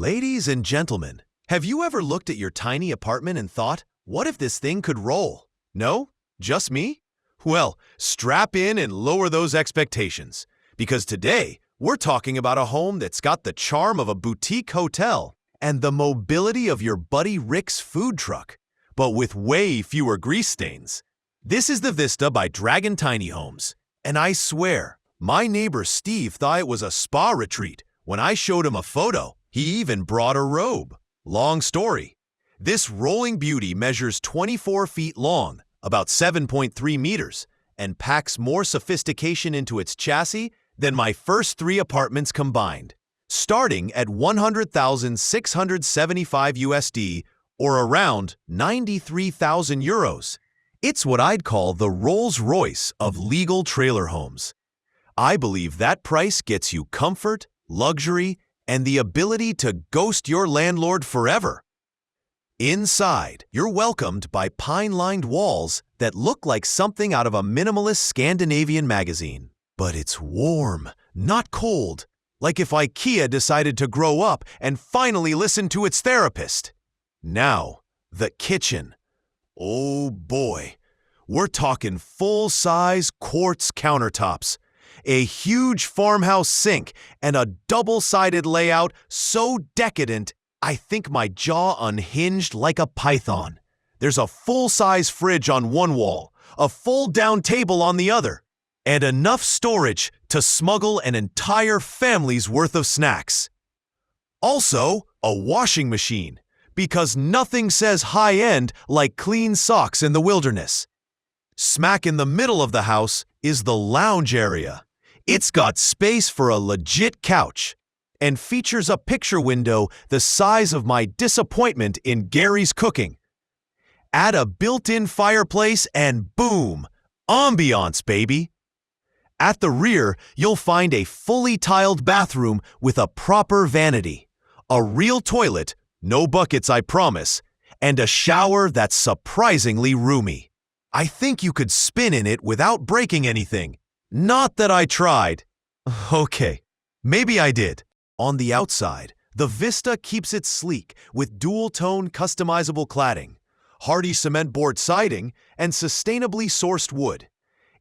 Ladies and gentlemen, have you ever looked at your tiny apartment and thought, what if this thing could roll? No? Just me? Well, strap in and lower those expectations, because today we're talking about a home that's got the charm of a boutique hotel and the mobility of your buddy Rick's food truck, but with way fewer grease stains. This is the Vista by Dragon Tiny Homes, and I swear, my neighbor Steve thought it was a spa retreat when I showed him a photo. He even brought a robe. Long story. This rolling beauty measures 24 feet long, about 7.3 meters, and packs more sophistication into its chassis than my first 3 apartments combined, starting at 100,675 USD or around 93,000 euros. It's what I'd call the Rolls-Royce of legal trailer homes. I believe that price gets you comfort, luxury, and the ability to ghost your landlord forever. Inside, you're welcomed by pine-lined walls that look like something out of a minimalist Scandinavian magazine. But it's warm, not cold, like if IKEA decided to grow up and finally listen to its therapist. Now, the kitchen. Oh boy, we're talking full-size quartz countertops, a huge farmhouse sink, and a double-sided layout so decadent I think my jaw unhinged like a python. There's a full-size fridge on one wall, a fold-down table on the other, and enough storage to smuggle an entire family's worth of snacks. Also, a washing machine, because nothing says high-end like clean socks in the wilderness. Smack in the middle of the house is the lounge area. It's got space for a legit couch and features a picture window the size of my disappointment in Gary's cooking. Add a built-in fireplace and boom, ambiance, baby. At the rear, you'll find a fully tiled bathroom with a proper vanity, a real toilet, no buckets I promise, and a shower that's surprisingly roomy. I think you could spin in it without breaking anything. Not that I tried. Okay, maybe I did. On the outside, the Vista keeps it sleek with dual-tone customizable cladding, hardy cement board siding, and sustainably sourced wood.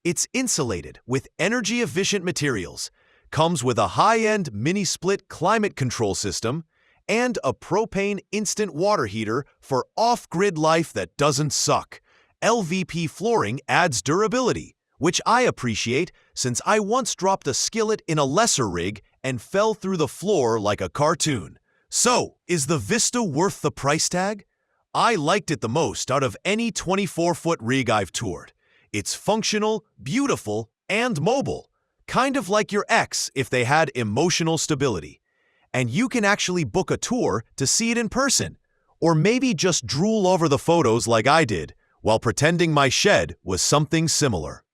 It's insulated with energy-efficient materials, comes with a high-end mini-split climate control system, and a propane instant water heater for off-grid life that doesn't suck. LVP flooring adds durability, which I appreciate since I once dropped a skillet in a lesser rig and fell through the floor like a cartoon. So, is the Vista worth the price tag? I liked it the most out of any 24-foot rig I've toured. It's functional, beautiful, and mobile, kind of like your ex if they had emotional stability. And you can actually book a tour to see it in person, or maybe just drool over the photos like I did, while pretending my shed was something similar.